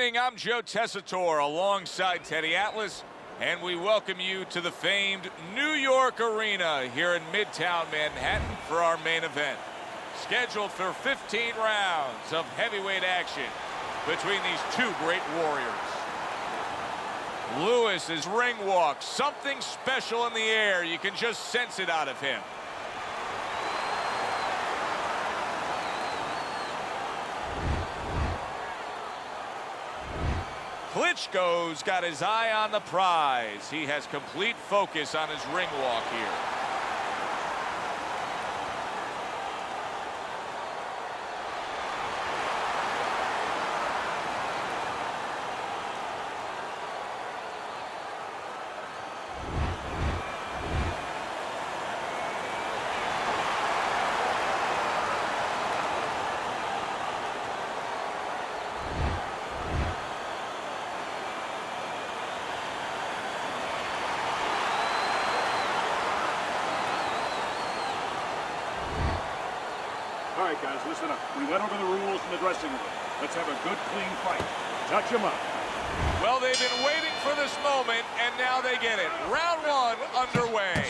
evening, I'm Joe Tessitore alongside Teddy Atlas, and we welcome you to the famed New York Arena here in Midtown Manhattan for our main event. Scheduled for 15 rounds of heavyweight action between these two great warriors. Lewis's ring walk, something special in the air. You can just sense it out of him. Klitschko's got his eye on the prize. He has complete focus on his ring walk here. All right, guys, listen up. We went over the rules in the dressing room. Let's have a good, clean fight. Touch them up. Well, they've been waiting for this moment, and now they get it. Round one underway.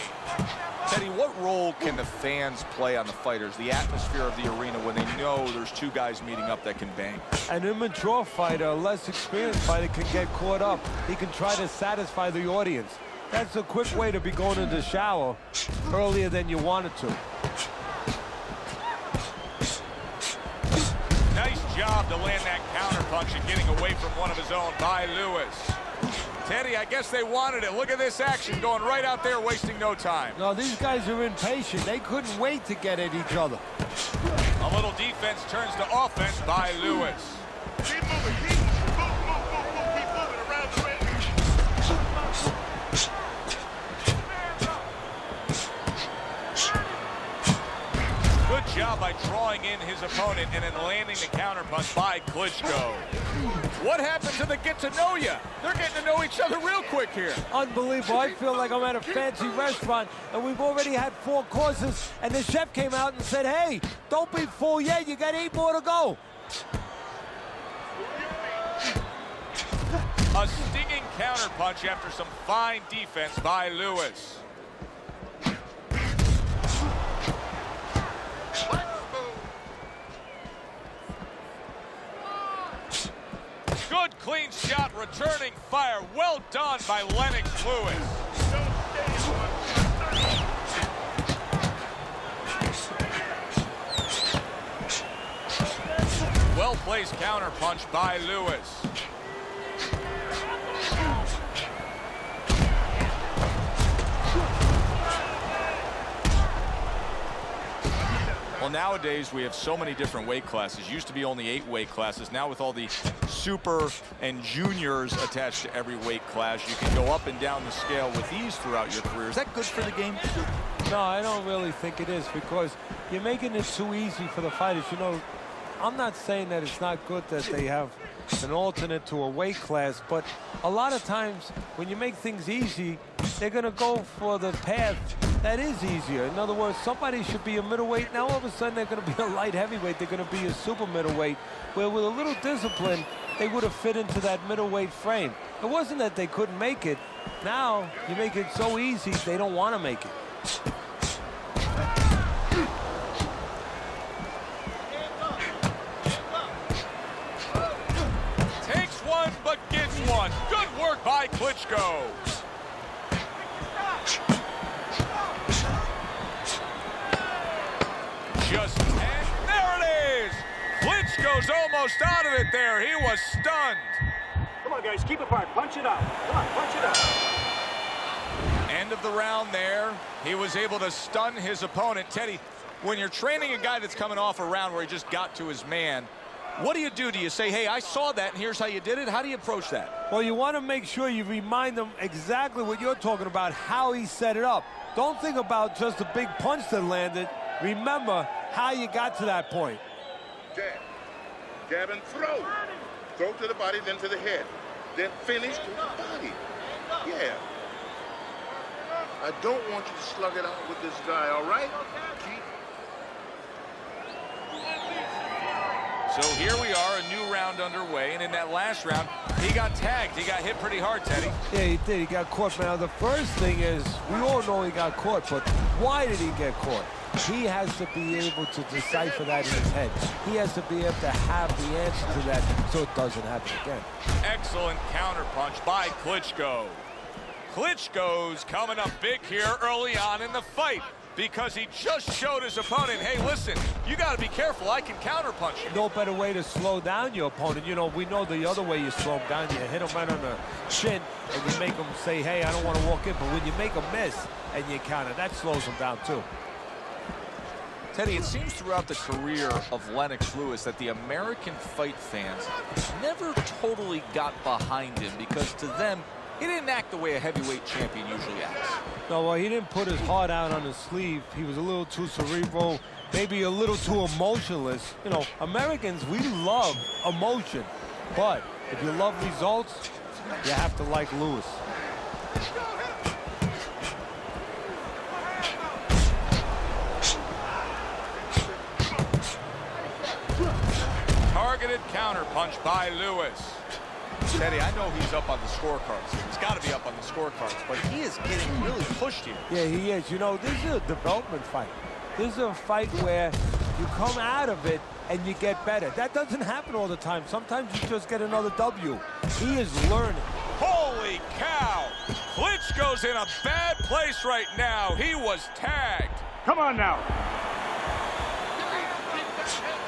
Teddy, what role can the fans play on the fighters, the atmosphere of the arena, when they know there's two guys meeting up that can bang? An immature fighter, a less experienced fighter, can get caught up. He can try to satisfy the audience. That's a quick way to be going into the shower earlier than you wanted to. Job to land that counter punch and getting away from one of his own by Lewis. Teddy, I guess they wanted it. Look at this action going right out there, wasting no time. No, these guys are impatient. They couldn't wait to get at each other. A little defense turns to offense by Lewis. Keep moving. Keep moving around the ring. Good job by drawing in his opponent and then landing the counterpunch by Klitschko. What happened to the get-to-know-ya? They're getting to know each other real quick here. Unbelievable. I feel like I'm at a fancy restaurant, and we've already had 4 courses, and the chef came out and said, hey, don't be full yet. You got 8 more to go. A stinging counterpunch after some fine defense by Lewis. Good clean shot, returning fire. Well done by Lennox Lewis. Well-placed counterpunch by Lewis. Well, nowadays we have so many different weight classes. Used to be only 8 weight classes. Now with all the super and juniors attached to every weight class, you can go up and down the scale with ease throughout your career. Is that good for the game? No, I don't really think it is, because you're making it too easy for the fighters. You know, I'm not saying that it's not good that they have an alternate to a weight class, but a lot of times when you make things easy, they're going to go for the path that is easier. In other words, somebody should be a middleweight. Now all of a sudden they're going to be a light heavyweight. They're going to be a super middleweight, where with a little discipline, they would have fit into that middleweight frame. It wasn't that they couldn't make it. Now you make it so easy, they don't want to make it. Takes one, but gets one. Good work by Klitschko. And there it is! Klitschko's almost out of it there. He was stunned. Come on, guys, keep apart. Punch it out. Come on, punch it out. End of the round there. He was able to stun his opponent. Teddy, when you're training a guy that's coming off a round where he just got to his man, what do? Do you say, hey, I saw that, and here's how you did it? How do you approach that? Well, you want to make sure you remind them exactly what you're talking about, how he set it up. Don't think about just a big punch that landed. Remember how you got to that point. Jab. Jab and throw. Throw to the body, then to the head. Then finish to the body. Yeah. I don't want you to slug it out with this guy, all right? Keep So here we are, a new round underway, and in that last round, he got tagged. He got hit pretty hard, Teddy. Yeah, he did. He got caught. Now, the first thing is, we all know he got caught, but why did he get caught? He has to be able to decipher that in his head. He has to be able to have the answer to that so it doesn't happen again. Excellent counterpunch by Klitschko. Klitschko's coming up big here early on in the fight, because he just showed his opponent, hey, listen, you got to be careful. I can counterpunch you. No better way to slow down your opponent. You know, we know the other way you slow him down. You hit him right on the chin, and you make him say, hey, I don't want to walk in. But when you make him miss and you counter, that slows him down, too. Teddy, it seems throughout the career of Lennox Lewis that the American fight fans never totally got behind him, because to them, he didn't act the way a heavyweight champion usually acts. No, well, he didn't put his heart out on his sleeve. He was a little too cerebral, maybe a little too emotionless. You know, Americans, we love emotion. But if you love results, you have to like Lewis. Targeted counterpunch by Lewis. Teddy, I know he's up on the scorecards. He's got to be up on the scorecards, but he is getting really pushed here. Yeah, he is. You know, this is a development fight. This is a fight where you come out of it and you get better. That doesn't happen all the time. Sometimes you just get another W. He is learning. Holy cow! Klitschko's in a bad place right now. He was tagged. Come on now.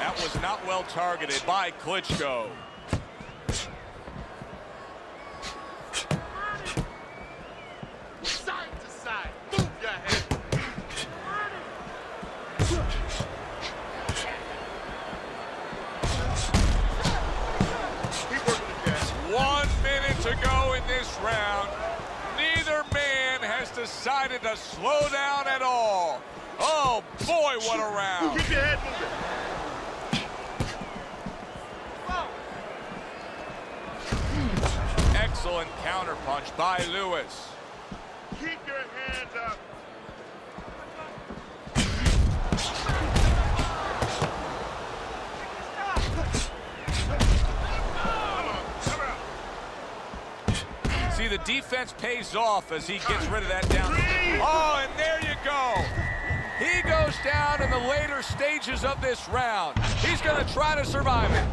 That was not well targeted by Klitschko. Side to side. Move your head. Keep working the jab. 1 minute to go in this round. Neither man has decided to slow down at all. Oh, boy, what a round. Keep your head moving. Excellent counterpunch by Lewis. Keep your hands up. See, the defense pays off as he gets rid of that down. Oh, and there you go. He goes down in the later stages of this round. He's going to try to survive it.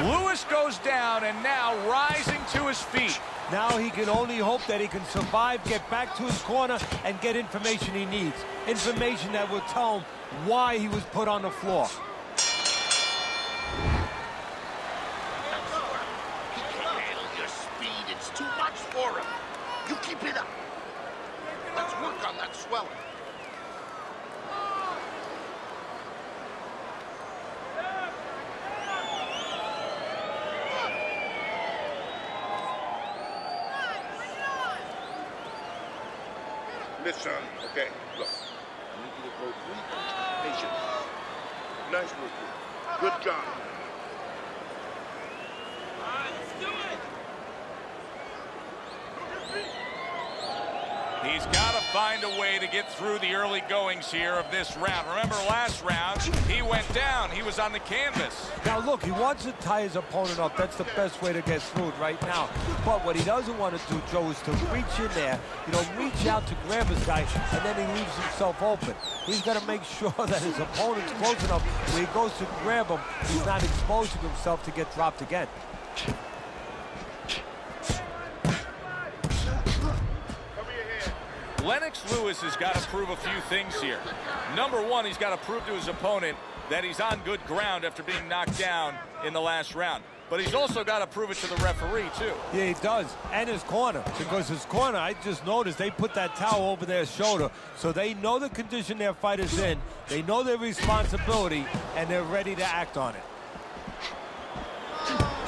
Lewis goes down and now rising to his feet. Now he can only hope that he can survive, get back to his corner, and get information he needs. Information that will tell him why he was put on the floor. He can't handle your speed. It's too much for him. You keep it up. Let's work on that swelling. Listen, okay, look. I need you to go 3 punches. Patient. Nice work, kid. Good job. He's got to find a way to get through the early goings here of this round. Remember last round, he went down. He was on the canvas. Now look, he wants to tie his opponent up. That's the best way to get through it right now. But what he doesn't want to do, Joe, is to reach in there, you know, reach out to grab his guy, and then he leaves himself open. He's got to make sure that his opponent's close enough when he goes to grab him, he's not exposing himself to get dropped again. Lennox Lewis has got to prove a few things here. Number one, he's got to prove to his opponent that he's on good ground after being knocked down in the last round. But he's also got to prove it to the referee, too. Yeah, he does. And his corner. Because his corner, I just noticed, they put that towel over their shoulder. So they know the condition their fighter's in. They know their responsibility, and they're ready to act on it.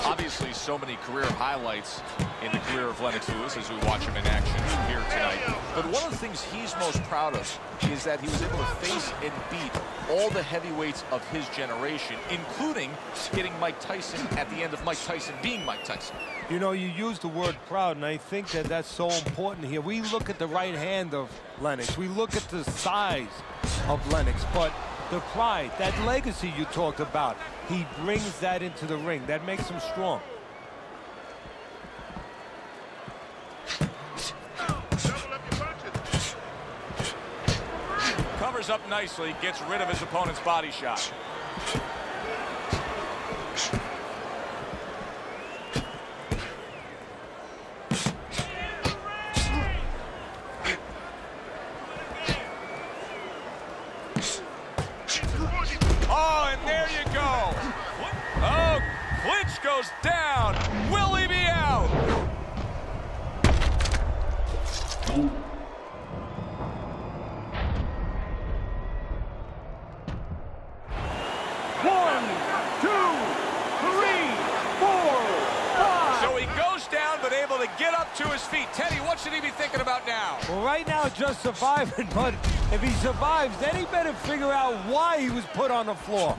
Obviously, obviously so many career highlights in the career of Lennox Lewis as we watch him in action here tonight. But one of the things he's most proud of is that he was able to face and beat all the heavyweights of his generation, including getting Mike Tyson at the end of Mike Tyson being Mike Tyson. You know, you use the word proud, and I think that that's so important here. We look at the right hand of Lennox. We look at the size of Lennox, but the pride, that legacy you talked about, he brings that into the ring. That makes him strong. Covers up nicely, gets rid of his opponent's body shot. Oh, and there you go. Oh, Klitschko's down. Will he be out? One, two, three, four, five. So he goes down, but able to get up to his feet. Teddy, what should he be thinking about now? Well, right now, just surviving, but if he survives, then he better figure out why he was put on the floor.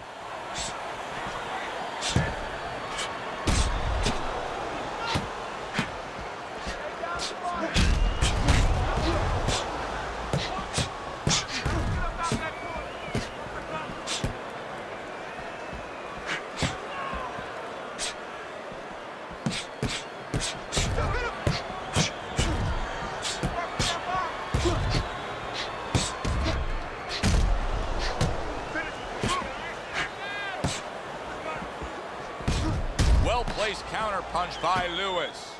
Well-placed counter punch by Lewis.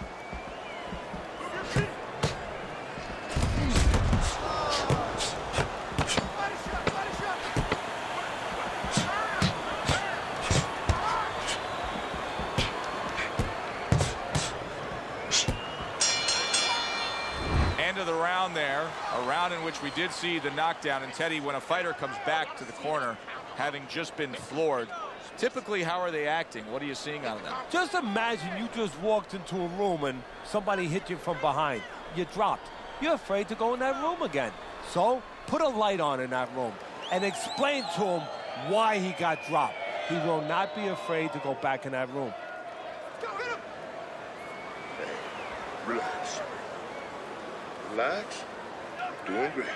End of the round there, a round in which we did see the knockdown. And Teddy, when a fighter comes back to the corner, having just been floored, typically, how are they acting? What are you seeing out of them? Just imagine you just walked into a room and somebody hit you from behind. You dropped. You're afraid to go in that room again. So put a light on in that room and explain to him why he got dropped. He will not be afraid to go back in that room. Hey, relax. Relax. You're doing great.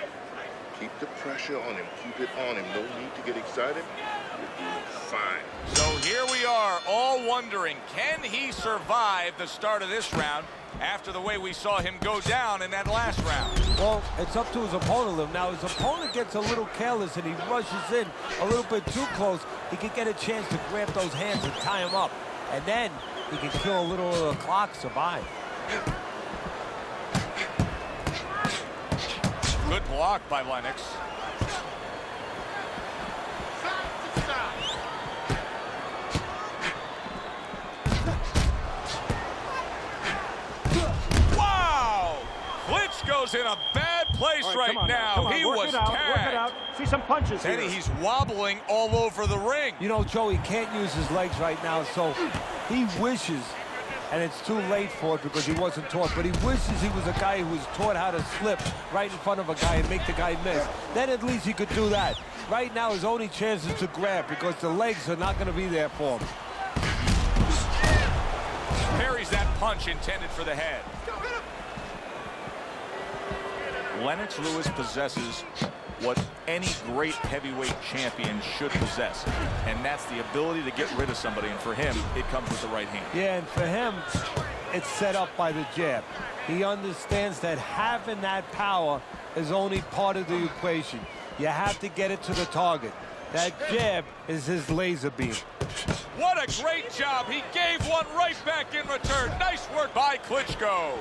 Keep the pressure on him. Keep it on him. No need to get excited. You're doing fine. So here we are, all wondering, can he survive the start of this round after the way we saw him go down in that last round? Well, it's up to his opponent. Now, his opponent gets a little careless and he rushes in a little bit too close. He can get a chance to grab those hands and tie him up. And then he can kill a little of the clock, survive. Good block by Lennox. Wow! Klitschko's in a bad place right now. He was tagged. Work it out. See some punches Teddy, here. he's wobbling all over the ring. You know, Joe, he can't use his legs right now, so he wishes, and it's too late for it because he wasn't taught, but he wishes he was a guy who was taught how to slip right in front of a guy and make the guy miss. Then at least he could do that. Right now, his only chance is to grab because the legs are not going to be there for him. Parries that punch intended for the head. Lennox Lewis possesses what any great heavyweight champion should possess, and that's the ability to get rid of somebody, and for him, it comes with the right hand. Yeah, and for him, it's set up by the jab. He understands that having that power is only part of the equation. You have to get it to the target. That jab is his laser beam. What a great job. He gave one right back in return. Nice work by Klitschko.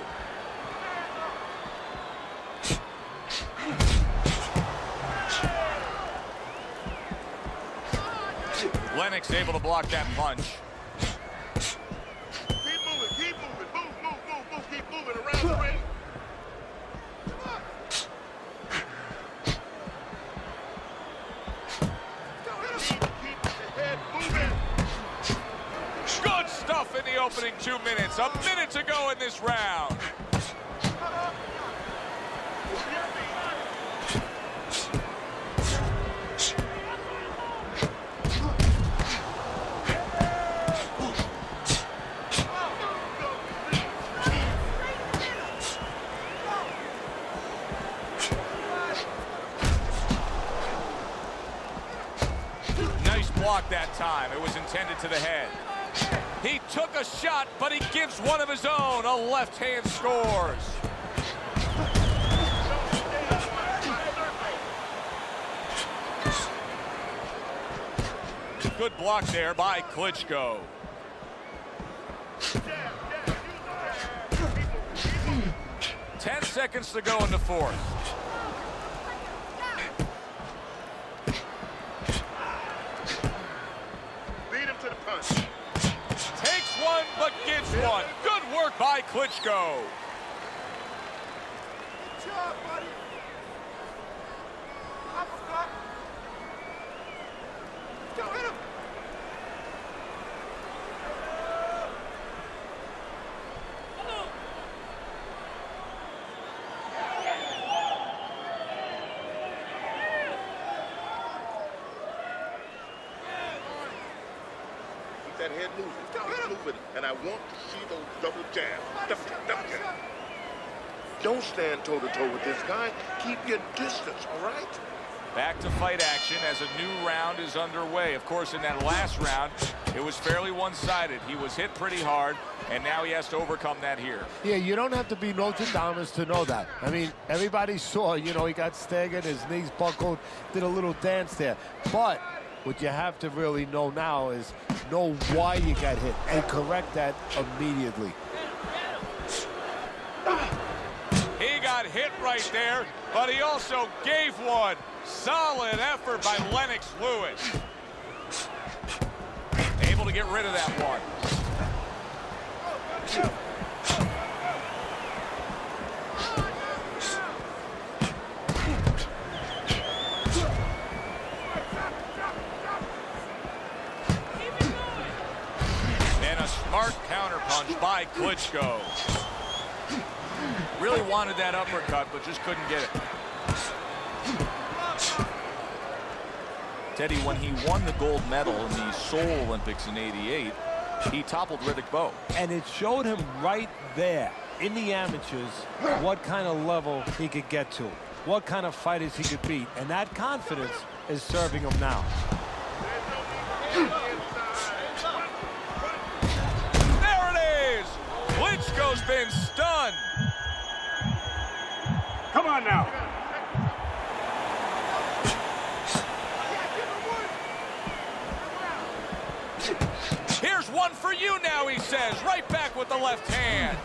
Lennox able to block that punch. Keep moving. Keep moving. Move. Keep moving around the ring. Keep the head moving. Good stuff in the the opening 2 minutes. A minute to go in this round. Block that time. It was intended to the head. He took a shot, but he gives one of his own. A left hand scores. Good block there by Klitschko. Ten seconds to go in the fourth. Takes one, but gets one. Good work by Klitschko. Good job, buddy. Uppercut. Go hit him. That head moving. Keep moving. And I want to see those double jabs. Double jab. Don't stand toe-to-toe with this guy. Keep your distance, all right? Back to fight action as a new round is underway. Of course, in that last round, it was fairly one-sided. He was hit pretty hard, and now he has to overcome that here. Yeah, you don't have to be Notre Dame to know that. I mean, everybody saw, you know, he got staggered, his knees buckled, did a little dance there. But what you have to really know now is know why you got hit and correct that immediately. He got hit right there, but he also gave one. Solid effort by Lennox Lewis. Able to get rid of that one. And a smart counterpunch by Klitschko. Really wanted that uppercut, but just couldn't get it. Teddy, when he won the gold medal in the Seoul Olympics in '88, he toppled Riddick Bowe. And it showed him right there in the amateurs what kind of level he could get to, what kind of fighters he could beat. And that confidence is serving him now. There it is! Klitschko's been stunned. Come on now. Here's one for you now, he says. Right back with the left hand.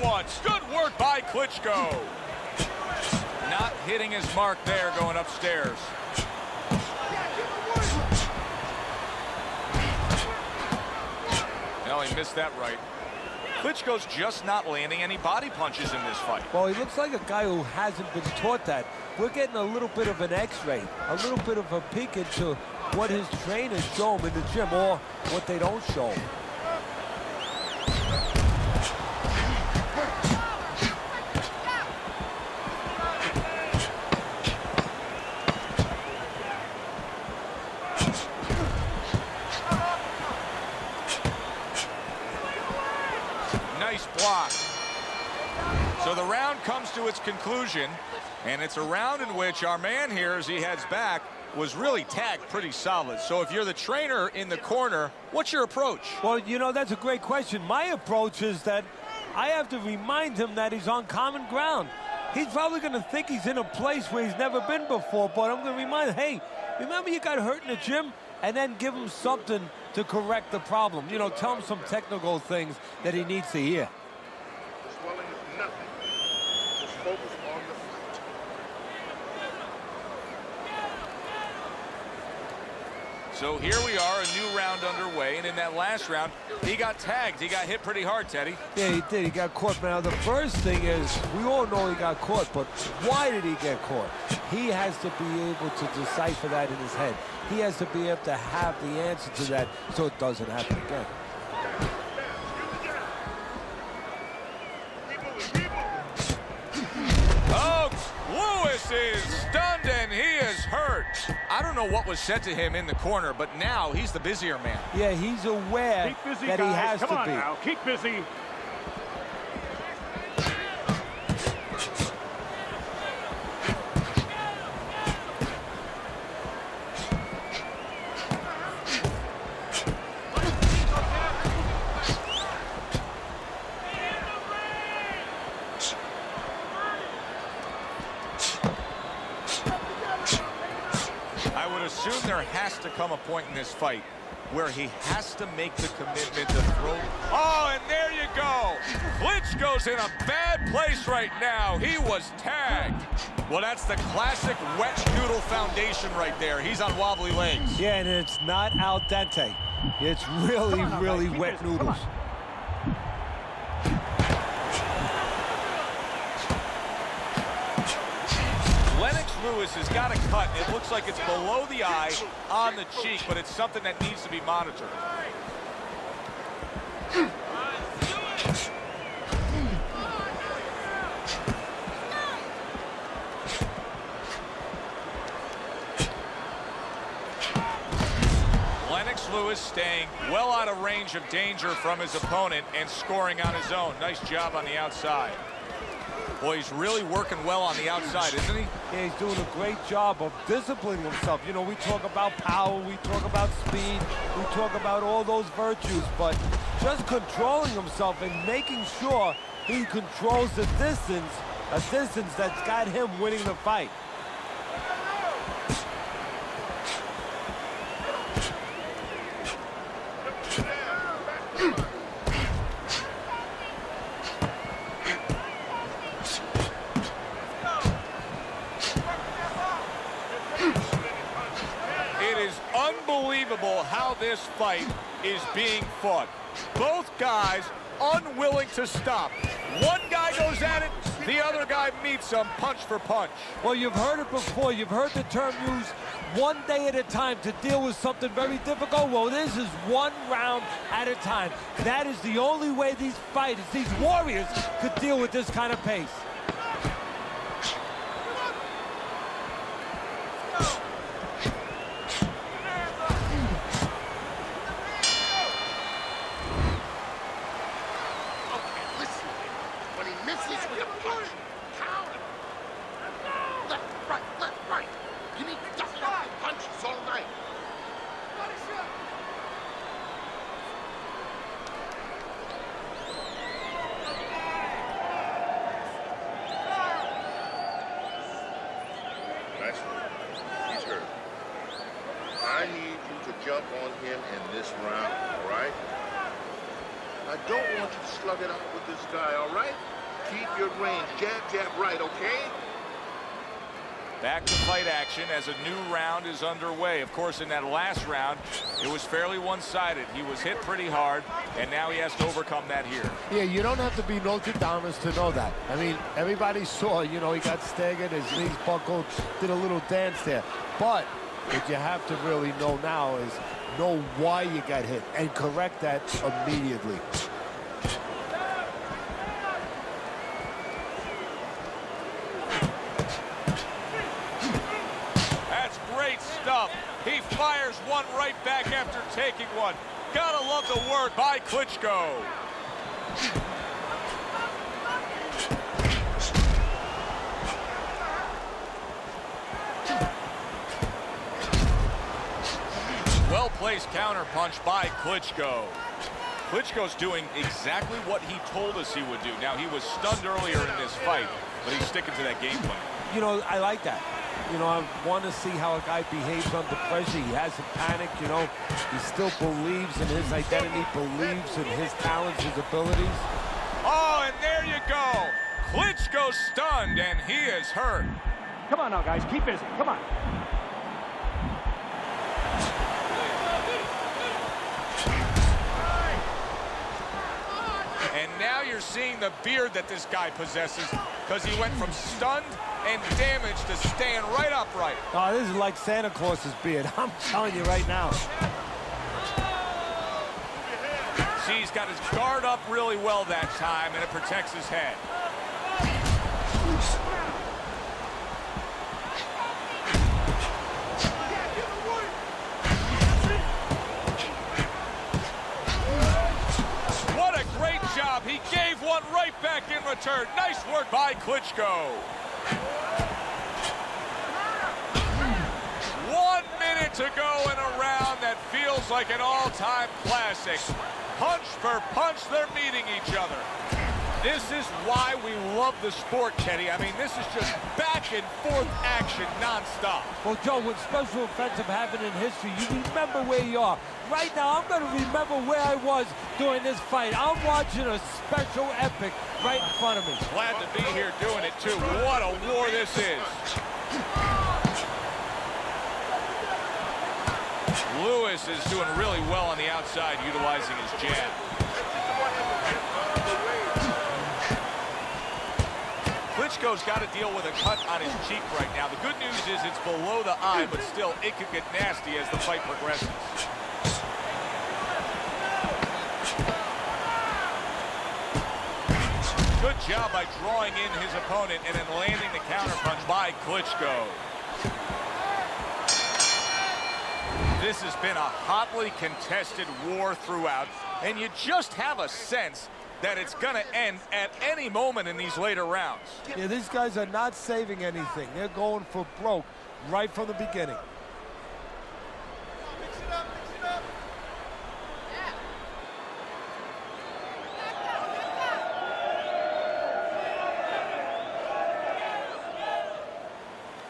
One. Good work by Klitschko. Not hitting his mark there going upstairs. No, he missed that right. Klitschko's just not landing any body punches in this fight. Well, he looks like a guy who hasn't been taught that. We're getting a little bit of an x-ray, a little bit of a peek into what his trainers show him in the gym or what they don't show him. Nice block. So the round comes to its conclusion, and it's a round in which our man here, as he heads back, was really tagged pretty solid. So if you're the trainer in the corner, what's your approach? Well, you know, that's a great question. My approach is that I have to remind him that he's on common ground. he's probably going to think he's in a place where he's never been before, but I'm going to remind him, hey, remember you got hurt in the gym? And then give him something to correct the problem. You know, tell him some technical things that he needs to hear. Swelling is nothing. Just focus on the fight. So here we are, a new round underway, and in that last round, he got tagged. He got hit pretty hard, Teddy. Yeah, he did. He got caught. Now, the first thing is, we all know he got caught, but why did he get caught? He has to be able to decipher that in his head. He has to be able to have the answer to that so it doesn't happen again. Oh, Lewis is stunned and he is hurt. I don't know what was said to him in the corner, but now he's the busier man. Yeah, he's aware Keep busy, that guys. he has Come to on be. now. Keep busy. I would assume there has to come a point in this fight where he has to make the commitment to throw. Oh, and there you go. Klitschko's in a bad place right now. He was tagged. Well, that's the classic wet noodle foundation right there. He's on wobbly legs. Yeah, and it's not al dente. It's really, really wet noodles. Lennox Lewis has got a cut. It looks like it's below the eye on the cheek, but it's something that needs to be monitored. Lennox Lewis staying well out of range of danger from his opponent and scoring on his own. Nice job on the outside. Boy, he's really working well on the outside, isn't he? Yeah, he's doing a great job of disciplining himself. You know, we talk about power, we talk about speed, we talk about all those virtues, but just controlling himself and making sure he controls the distance, a distance that's got him winning the fight. Unbelievable how this fight is being fought. Both guys unwilling to stop. One guy goes at it, the other guy meets him punch for punch. Well, you've heard it before. You've heard the term used, one day at a time to deal with something very difficult. Well, this is one round at a time. That is the only way these fighters, these warriors, could deal with this kind of pace. He's hurt. I need you to jump on him in this round, all right? I don't want you to slug it out with this guy, all right? Keep your range. Jab, jab, right, okay? Back to fight action as a new round is underway. Of course, in that last round, it was fairly one-sided. He was hit pretty hard, and now he has to overcome that here. Yeah, you don't have to be Nostradamus to know that. I mean, everybody saw, you know, he got staggered, his knees buckled, did a little dance there. But what you have to really know now is know why you got hit and correct that immediately. Stuff. He fires one right back after taking one. Gotta love the work by Klitschko. Well-placed counterpunch by Klitschko. Klitschko's doing exactly what he told us he would do. Now, he was stunned earlier in this fight, but he's sticking to that game plan. You know, I like that. You know, I want to see how a guy behaves under pressure. He hasn't panicked, you know. He still believes in his identity, believes in his talents, his abilities. Oh, and there you go. Klitschko stunned, and he is hurt. Come on now, guys. Keep busy. Come on. And now you're seeing the beard that this guy possesses, because he went from stunned and damaged to staying right upright. Oh, this is like Santa Claus's beard. I'm telling you right now. See, he's got his guard up really well that time, and it protects his head. What a great job. He gave one right back in return. Nice work by Klitschko. 1 minute to go in a round that feels like an all-time classic. Punch for punch, they're meeting each other. This is why we love the sport, Teddy. I mean, this is just back and forth action nonstop. Well, Joe, with special events have happened in history, you remember where you are. Right now, I'm going to remember where I was during this fight. I'm watching a special epic right in front of me. Glad to be here doing it, too. What a war this is. Lewis is doing really well on the outside, utilizing his jab. Klitschko's got to deal with a cut on his cheek right now. The good news is it's below the eye, but still, it could get nasty as the fight progresses. Good job by drawing in his opponent and then landing the counterpunch by Klitschko. This has been a hotly contested war throughout, and you just have a sense that it's going to end at any moment in these later rounds. Yeah, these guys are not saving anything. They're going for broke right from the beginning. Mix it up, mix it up.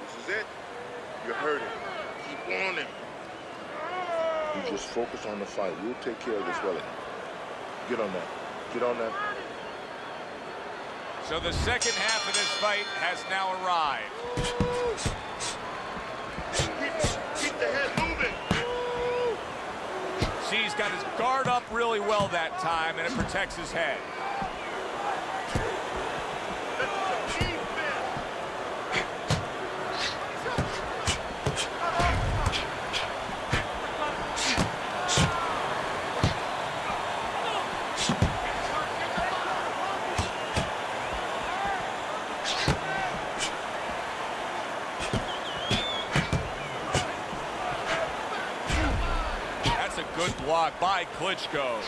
This is it. You heard him. Keep on him. You just focus on the fight. We'll take care of this well. Get on that. Get on that. So the second half of this fight has now arrived. Keep the head moving. See, he's got his guard up really well that time, and it protects his head. Good block by Klitschko.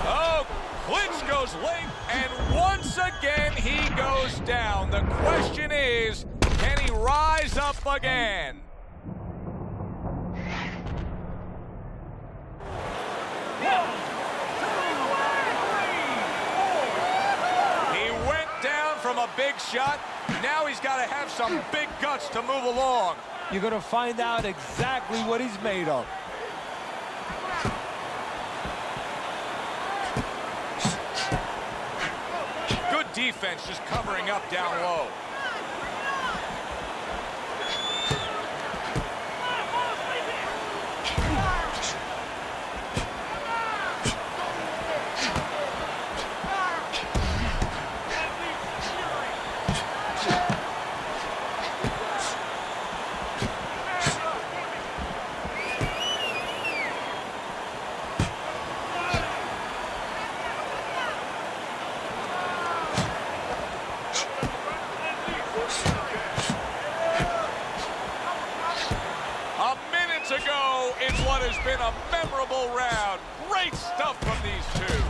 Oh, Klitschko's late, and once again he goes down. The question is, can he rise up again? He went down from a big shot. Now he's got to have some big guts to move along. You're going to find out exactly what he's made of. Good defense, just covering up down low. been a memorable round. Great stuff from these two.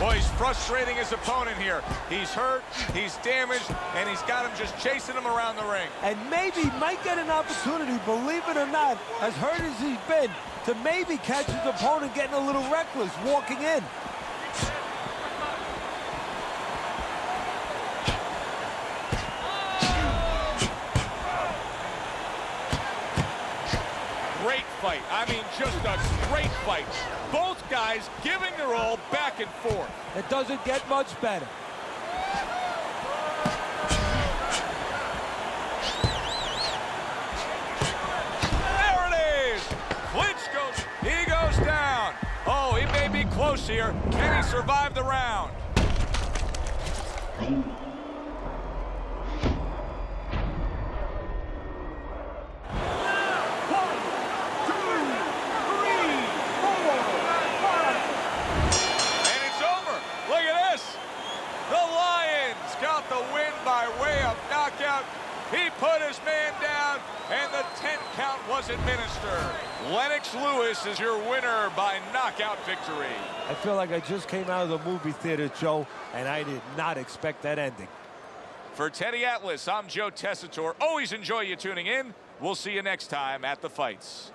Boy, he's frustrating his opponent here. He's hurt, he's damaged, and he's got him just chasing him around the ring. And maybe he might get an opportunity, believe it or not, as hurt as he's been, to maybe catch his opponent getting a little reckless, walking in. Great fight. I mean, just a great fight. Both guys giving their all back and forth. It doesn't get much better. There it is. Klitschko, he goes down. Oh, he may be close here. Can he survive the round? Got the win by way of knockout. He put his man down, and the 10 count was administered. Lennox Lewis is your winner by knockout victory. I feel like I just came out of the movie theater, Joe, and I did not expect that ending. For Teddy Atlas, I'm Joe Tessitore. Always enjoy you tuning in. We'll see you next time at the fights.